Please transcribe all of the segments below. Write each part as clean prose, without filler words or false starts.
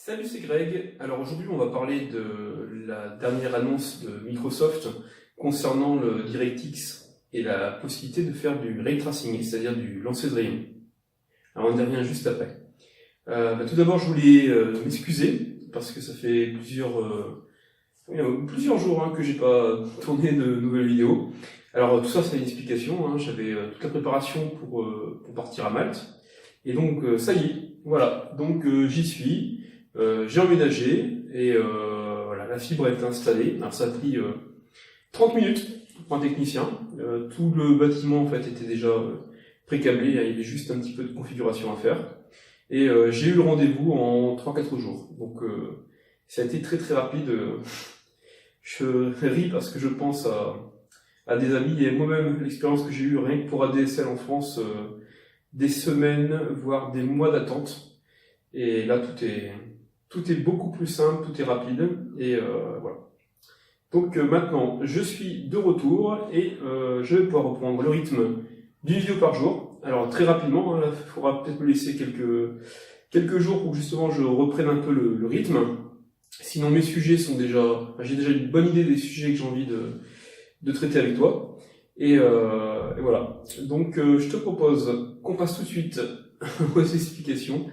Salut, c'est Greg. Alors aujourd'hui, on va parler de la dernière annonce de Microsoft concernant le DirectX et la possibilité de faire du ray tracing, c'est-à-dire du lancer de rayons. Alors on y revient juste après. Tout d'abord, je voulais m'excuser parce que ça fait plusieurs jours que j'ai pas tourné de nouvelles vidéos. Alors tout ça, c'est une explication. J'avais toute la préparation pour partir à Malte. Et donc ça y est, voilà. Donc j'y suis. J'ai emménagé et voilà, la fibre est installée. Alors ça a pris 30 minutes pour un technicien. Tout le bâtiment en fait était déjà pré-câblé, il y avait juste un petit peu de configuration à faire. Et j'ai eu le rendez-vous en 3-4 jours. Donc ça a été très très rapide. Je ris parce que je pense à des amis et moi-même l'expérience que j'ai eue rien que pour ADSL en France, des semaines, voire des mois d'attente. Et là tout est beaucoup plus simple, tout est rapide, et voilà. Donc maintenant, je suis de retour, et je vais pouvoir reprendre le rythme d'une vidéo par jour. Alors très rapidement, il faudra peut-être me laisser quelques jours pour que justement je reprenne un peu le rythme. Sinon mes sujets sont j'ai déjà une bonne idée des sujets que j'ai envie de traiter avec toi. Et voilà. Donc je te propose qu'on passe tout de suite aux explications.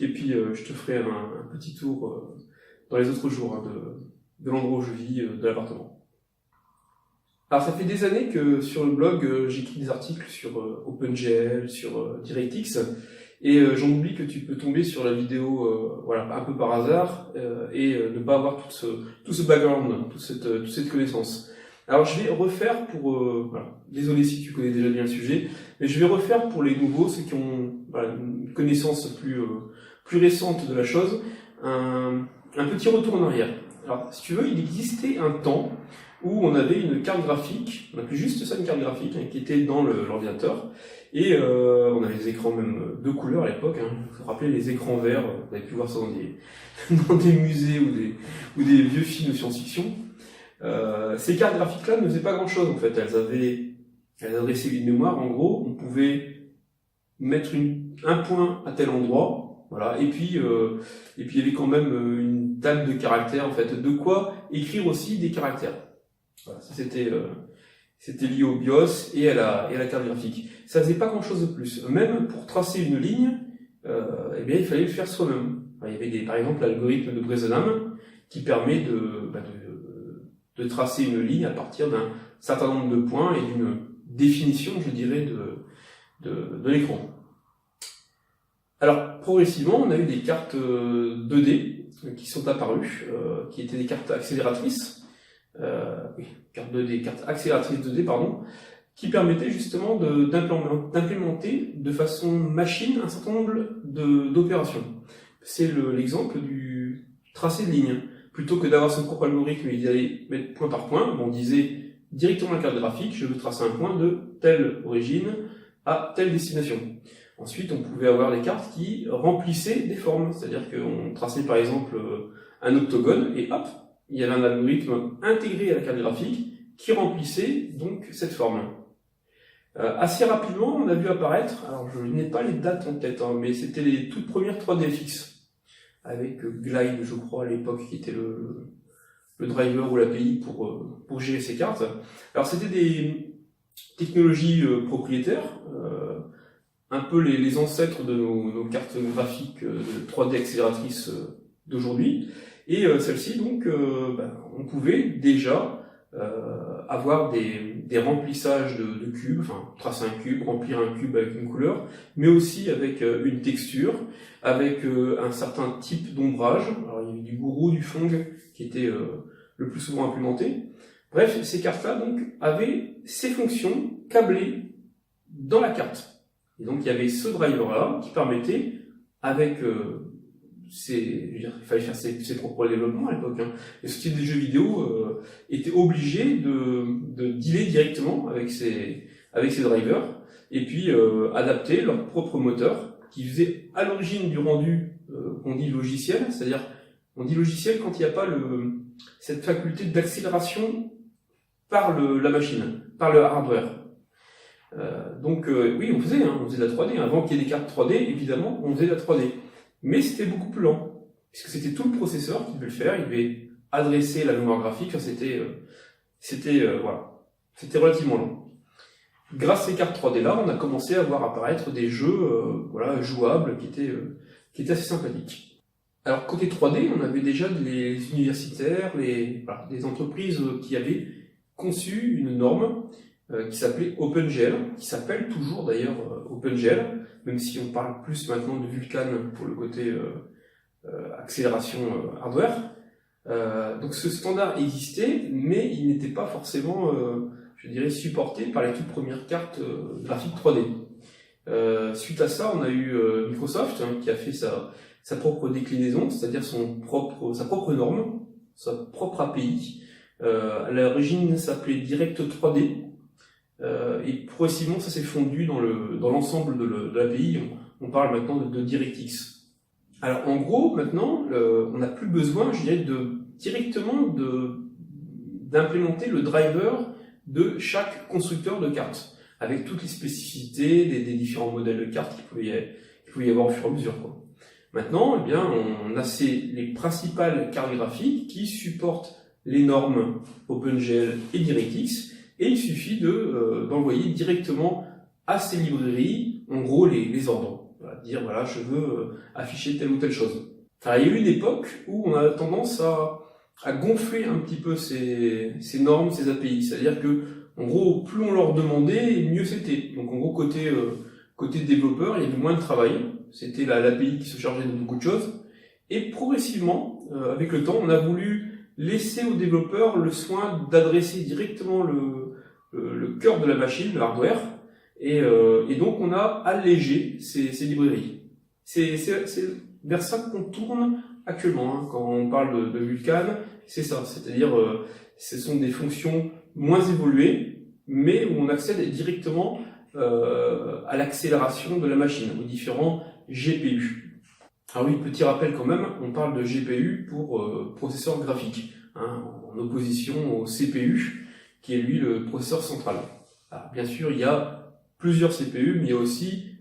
Et puis je te ferai un petit tour dans les autres jours de l'endroit où je vis, de l'appartement. Alors ça fait des années que sur le blog, j'écris des articles sur OpenGL, sur DirectX, et j'en oublie que tu peux tomber sur la vidéo voilà, un peu par hasard, et ne pas avoir tout ce background, toute cette connaissance. Alors je vais refaire voilà, désolé si tu connais déjà bien le sujet, mais je vais refaire pour les nouveaux, ceux qui ont voilà, une connaissance plus récente de la chose, un petit retour en arrière. Alors, si tu veux, il existait un temps où on avait une carte graphique, on appelait juste ça une carte graphique, qui était dans l'ordinateur, et on avait des écrans même de couleurs à l'époque, il faut rappeler les écrans verts, vous avez pu voir ça dans des musées ou des vieux films de science-fiction. Ces cartes graphiques-là ne faisaient pas grand-chose en fait, elles adressaient une mémoire, en gros, on pouvait mettre un point à tel endroit, voilà, et puis il y avait quand même une table de caractères, en fait, de quoi écrire aussi des caractères. Voilà, ça c'était lié au BIOS et à la carte graphique. Ça faisait pas grand chose de plus. Même pour tracer une ligne, eh bien, il fallait le faire soi-même. Il y avait par exemple l'algorithme de Bresenham qui permet de tracer une ligne à partir d'un certain nombre de points et d'une définition, je dirais, de l'écran. Alors, progressivement, on a eu des cartes 2D qui sont apparues, qui étaient des cartes accélératrices, cartes accélératrices 2D, pardon, qui permettaient justement d'implémenter de façon machine un certain nombre d'opérations. C'est l'exemple du tracé de ligne. Plutôt que d'avoir son propre algorithme et d'y aller mettre point par point, on disait directement la carte graphique, je veux tracer un point de telle origine à telle destination. Ensuite, on pouvait avoir des cartes qui remplissaient des formes, c'est-à-dire qu'on traçait par exemple un octogone et hop, il y avait un algorithme intégré à la carte graphique qui remplissait donc cette forme. Assez rapidement, on a vu apparaître, alors je n'ai pas les dates en tête, mais c'était les toutes premières 3DFX, avec Glide, je crois, à l'époque, qui était le driver ou l'API pour gérer ces cartes. Alors c'était des technologies propriétaires, un peu les ancêtres de nos cartes graphiques de 3D accélératrices d'aujourd'hui. Et celles-ci, donc, on pouvait déjà avoir des remplissages de cubes, enfin, tracer un cube, remplir un cube avec une couleur, mais aussi avec une texture, avec un certain type d'ombrage. Alors, il y avait du gourou, du fong, qui était le plus souvent implémenté. Bref, ces cartes-là, donc, avaient ces fonctions câblées dans la carte. Et donc il y avait ce driver-là qui permettait, avec il fallait faire ses propres développements à l'époque, et ce type de jeux vidéo était obligé de dealer directement avec ces drivers, et puis adapter leur propre moteur, qui faisait à l'origine du rendu qu'on dit logiciel, c'est-à-dire on dit logiciel quand il n'y a pas cette faculté d'accélération par la machine, par le hardware. Donc oui, on faisait de la 3D. Avant qu'il y ait des cartes 3D, évidemment, on faisait de la 3D. Mais c'était beaucoup plus lent. puisque c'était tout le processeur qui devait le faire, il devait adresser la mémoire graphique, enfin, c'était relativement long. Grâce à ces cartes 3D-là, on a commencé à voir apparaître des jeux jouables qui étaient assez sympathiques. Alors côté 3D, on avait déjà les universitaires, des entreprises qui avaient conçu une norme qui s'appelait OpenGL, qui s'appelle toujours d'ailleurs OpenGL, même si on parle plus maintenant de Vulkan pour le côté accélération hardware. Donc ce standard existait, mais il n'était pas forcément, je dirais, supporté par les toutes premières cartes graphiques 3D. Suite à ça, on a eu Microsoft qui a fait sa propre déclinaison, c'est-à-dire sa propre norme, sa propre API. À l'origine, ça s'appelait Direct 3D. Et progressivement, ça s'est fondu dans l'ensemble de l'API. On parle maintenant de DirectX. Alors en gros, maintenant, on n'a plus besoin, je dirais, directement d'implémenter le driver de chaque constructeur de cartes, avec toutes les spécificités des différents modèles de cartes qu'il pouvait y avoir au fur et à mesure, quoi. Maintenant, eh bien, on a les principales cartes graphiques qui supportent les normes OpenGL et DirectX, et il suffit d'envoyer directement à ces librairies, en gros, les ordres. Dire, voilà, je veux afficher telle ou telle chose. Alors, il y a eu une époque où on a tendance à gonfler un petit peu ces normes, ces API. C'est-à-dire que, en gros, plus on leur demandait, mieux c'était. Donc, en gros, côté développeur, il y avait moins de travail. C'était l'API qui se chargeait de beaucoup de choses. Et progressivement, avec le temps, on a voulu laisser aux développeurs le soin d'adresser directement le cœur de la machine, le hardware. Et donc, on a allégé ces librairies. C'est vers ça qu'on tourne actuellement, hein. Quand on parle de Vulkan, c'est ça. C'est-à-dire, ce sont des fonctions moins évoluées, mais où on accède directement à l'accélération de la machine, aux différents GPU. Ah oui, petit rappel quand même, on parle de GPU pour processeur graphique, hein, en opposition au CPU, qui est lui le processeur central. Alors, bien sûr, il y a plusieurs CPU, mais il y a aussi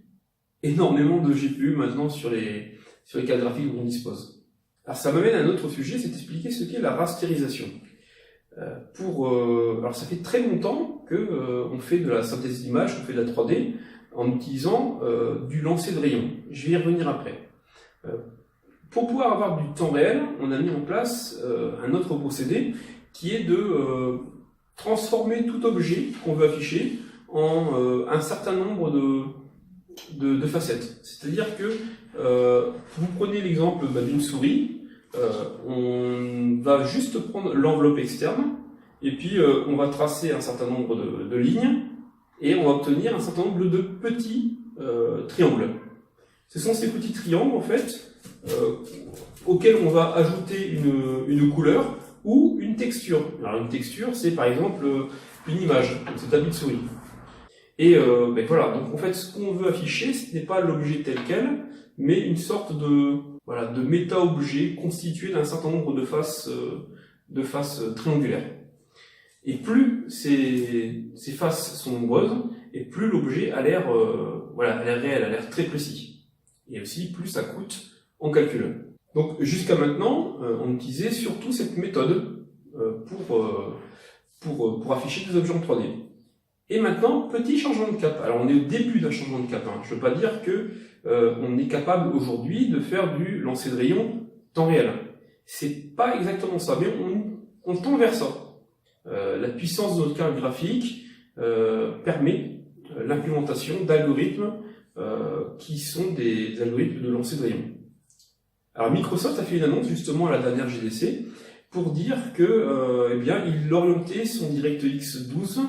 énormément de GPU maintenant sur les cartes graphiques dont on dispose. Alors ça m'amène à un autre sujet, c'est d'expliquer ce qu'est la rasterisation. Alors ça fait très longtemps que on fait de la synthèse d'image, on fait de la 3D en utilisant du lancer de rayons. Je vais y revenir après. Pour pouvoir avoir du temps réel, on a mis en place un autre procédé qui est de transformer tout objet qu'on veut afficher en un certain nombre de facettes. C'est-à-dire que vous prenez l'exemple d'une souris, on va juste prendre l'enveloppe externe, et puis on va tracer un certain nombre de lignes, et on va obtenir un certain nombre de petits triangles. Ce sont ces petits triangles, en fait, auxquels on va ajouter une couleur ou une texture. Alors une texture, c'est par exemple une image, donc c'est tapis de souris. Et voilà, donc en fait, ce qu'on veut afficher, ce n'est pas l'objet tel quel, mais une sorte de méta-objet constitué d'un certain nombre de faces triangulaires. Et plus ces faces sont nombreuses, et plus l'objet a l'air réel, a l'air très précis. Et aussi, plus ça coûte en calcul. Donc jusqu'à maintenant, on utilisait surtout cette méthode pour afficher des objets en 3D. Et maintenant, petit changement de cap. Alors on est au début d'un changement de cap. Hein. Je ne veux pas dire que on est capable aujourd'hui de faire du lancer de rayons temps réel. C'est pas exactement ça, mais on tend vers ça. La puissance de notre carte graphique permet l'implémentation d'algorithmes qui sont des algorithmes de lancer de rayons. Alors Microsoft a fait une annonce justement à la dernière GDC pour dire que il orientait son DirectX 12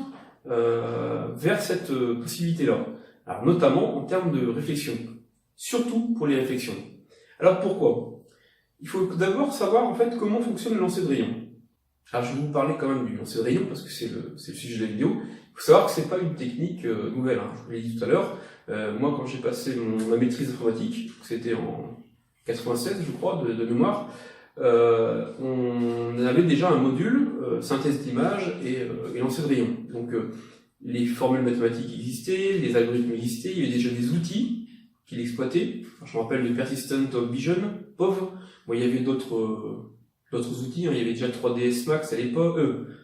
vers cette possibilité-là. Alors notamment en termes de réflexion, surtout pour les réflexions. Alors pourquoi? Il faut d'abord savoir en fait comment fonctionne le lancer de rayons. Alors je vais vous parler quand même du lancer de rayons parce que c'est le sujet de la vidéo. Il faut savoir que c'est pas une technique nouvelle. Hein. Je vous l'ai dit tout à l'heure. Moi quand j'ai passé ma maîtrise informatique, c'était en 96 je crois de mémoire, on avait déjà un module synthèse d'image et lancer de rayons. Donc les formules mathématiques existaient, les algorithmes existaient, il y avait déjà des outils qui l'exploitaient. Je me rappelle de Persistent of Vision, POV, Bon, il y avait d'autres outils, hein. Il y avait déjà 3ds Max à l'époque,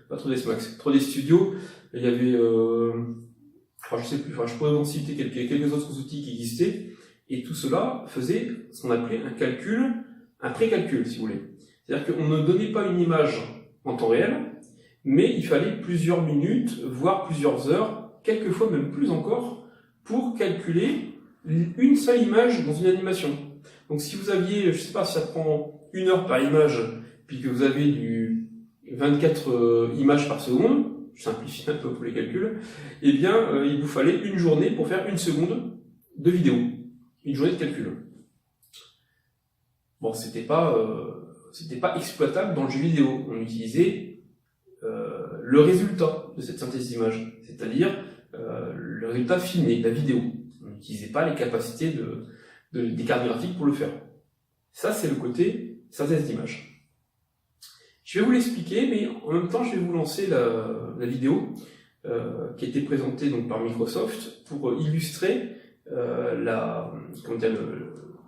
pas 3ds Max, 3D Studio. Il y avait, je sais plus, je pourrais en citer quelques autres outils qui existaient. Et tout cela faisait ce qu'on appelait un pré-calcul, si vous voulez. C'est-à-dire qu'on ne donnait pas une image en temps réel, mais il fallait plusieurs minutes, voire plusieurs heures, quelquefois même plus encore, pour calculer une seule image dans une animation. Donc si vous aviez, je sais pas si ça prend 1 heure par image, puis que vous avez du 24 images par seconde, je simplifie un peu pour les calculs, eh bien il vous fallait une journée pour faire 1 seconde de vidéo. Une journée de calcul. Bon, c'était pas exploitable dans le jeu vidéo. On utilisait le résultat de cette synthèse d'image, c'est-à-dire le résultat filmé, la vidéo. On n'utilisait pas les capacités des cartes graphiques pour le faire. Ça, c'est le côté synthèse d'image. Je vais vous l'expliquer, mais en même temps, je vais vous lancer la vidéo qui a été présentée donc, par Microsoft pour illustrer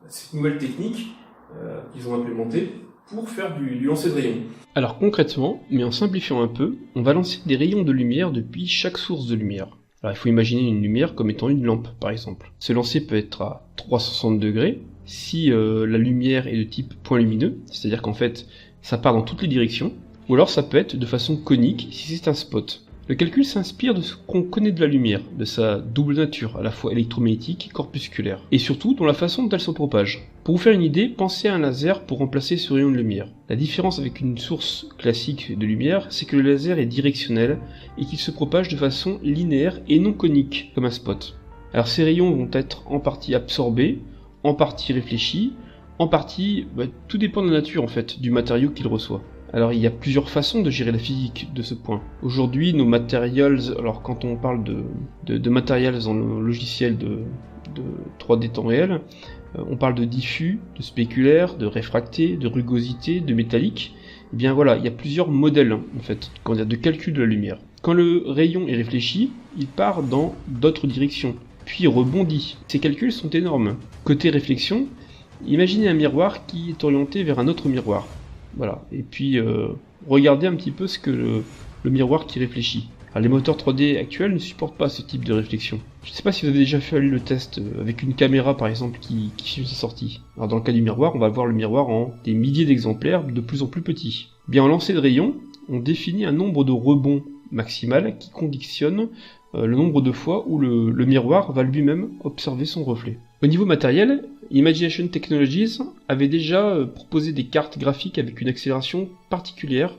cette nouvelle technique qu'ils ont implémentée pour faire du lancer de rayons. Alors concrètement, mais en simplifiant un peu, on va lancer des rayons de lumière depuis chaque source de lumière. Alors il faut imaginer une lumière comme étant une lampe par exemple. Ce lancer peut être à 360 degrés si la lumière est de type point lumineux, c'est-à-dire qu'en fait ça part dans toutes les directions, ou alors ça peut être de façon conique si c'est un spot. Le calcul s'inspire de ce qu'on connaît de la lumière, de sa double nature, à la fois électromagnétique et corpusculaire, et surtout dans la façon dont elle se propage. Pour vous faire une idée, pensez à un laser pour remplacer ce rayon de lumière. La différence avec une source classique de lumière, c'est que le laser est directionnel et qu'il se propage de façon linéaire et non conique, comme un spot. Alors ces rayons vont être en partie absorbés, en partie réfléchis, en partie, tout dépend de la nature en fait, du matériau qu'il reçoit. Alors il y a plusieurs façons de gérer la physique de ce point. Aujourd'hui, nos materials, alors quand on parle de materials dans le logiciel de 3D temps réel, on parle de diffus, de spéculaire, de réfracté, de rugosité, de métallique. Et bien voilà, il y a plusieurs modèles en fait, de calcul de la lumière. Quand le rayon est réfléchi, il part dans d'autres directions, puis rebondit. Ces calculs sont énormes. Côté réflexion, imaginez un miroir qui est orienté vers un autre miroir. Voilà, et puis regardez un petit peu ce que le miroir qui réfléchit. Alors, les moteurs 3D actuels ne supportent pas ce type de réflexion. Je ne sais pas si vous avez déjà fait le test avec une caméra par exemple qui filme sa sortie. Alors dans le cas du miroir, on va voir le miroir en des milliers d'exemplaires de plus en plus petits. Bien en lancer de rayons, on définit un nombre de rebonds maximal qui conditionne le nombre de fois où le miroir va lui-même observer son reflet. Au niveau matériel, Imagination Technologies avait déjà proposé des cartes graphiques avec une accélération particulière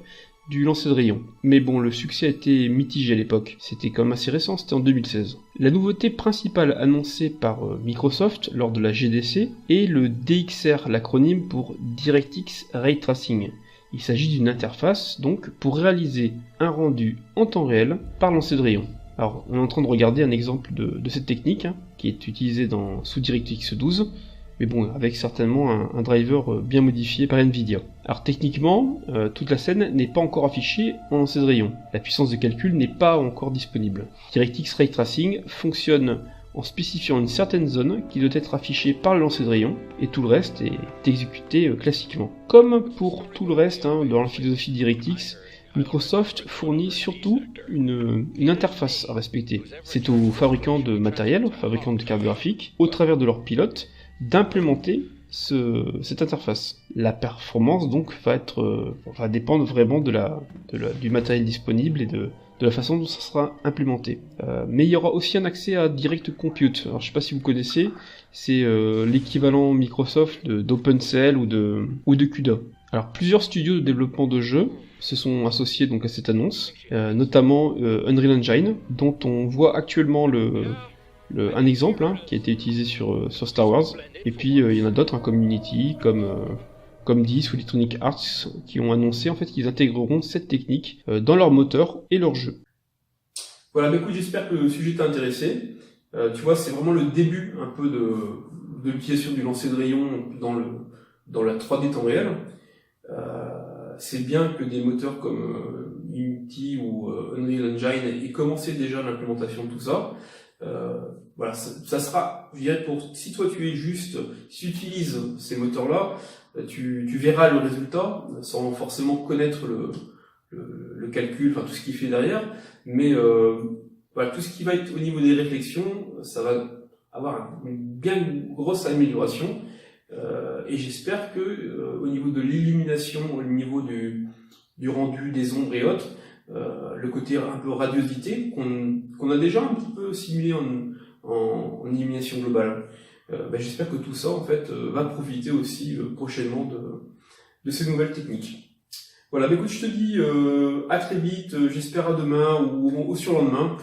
du lancer de rayons. Mais bon, le succès a été mitigé à l'époque. C'était quand même assez récent, c'était en 2016. La nouveauté principale annoncée par Microsoft lors de la GDC est le DXR, l'acronyme pour DirectX Ray Tracing. Il s'agit d'une interface donc pour réaliser un rendu en temps réel par lancer de rayons. Alors, on est en train de regarder un exemple de cette technique qui est utilisée sous DirectX 12, mais bon, avec certainement un driver bien modifié par Nvidia. Alors techniquement, toute la scène n'est pas encore affichée en lancer de rayons. La puissance de calcul n'est pas encore disponible. DirectX Ray Tracing fonctionne en spécifiant une certaine zone qui doit être affichée par le lancer de rayons, et tout le reste est exécuté classiquement. Comme pour tout le reste dans la philosophie DirectX, Microsoft fournit surtout une interface à respecter. C'est aux fabricants de matériel, aux fabricants de cartes graphiques, au travers de leurs pilotes, d'implémenter cette interface. La performance donc va dépendre vraiment du matériel disponible et de la façon dont ça sera implémenté. Mais il y aura aussi un accès à Direct Compute. Alors je sais pas si vous connaissez, c'est l'équivalent Microsoft d'OpenCL ou de CUDA. Alors plusieurs studios de développement de jeux se sont associés donc à cette annonce, notamment Unreal Engine, dont on voit actuellement un exemple qui a été utilisé sur Star Wars, et puis il y en a d'autres comme Unity, comme 10 ou Electronic Arts, qui ont annoncé en fait qu'ils intégreront cette technique dans leur moteur et leur jeu. Voilà, écoute, j'espère que le sujet t'a intéressé. Tu vois, c'est vraiment le début un peu de l'utilisation du lancer de rayons dans la 3D temps réel. C'est bien que des moteurs comme Unity ou Unreal Engine aient commencé déjà l'implémentation de tout ça. Voilà, ça sera, je dirais, si toi tu utilises ces moteurs-là, tu verras le résultat sans forcément connaître le calcul, enfin tout ce qu'il fait derrière, mais voilà, tout ce qui va être au niveau des réflexions, ça va avoir une grosse amélioration, et j'espère que au niveau de l'illumination, au niveau du rendu des ombres et autres, le côté un peu radiosité qu'on a déjà un petit peu simulé en illumination globale. J'espère que tout ça en fait va profiter aussi prochainement de ces nouvelles techniques. Voilà, écoute, je te dis à très vite, j'espère à demain ou au surlendemain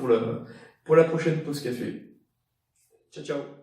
pour la prochaine pause café. Ciao ciao.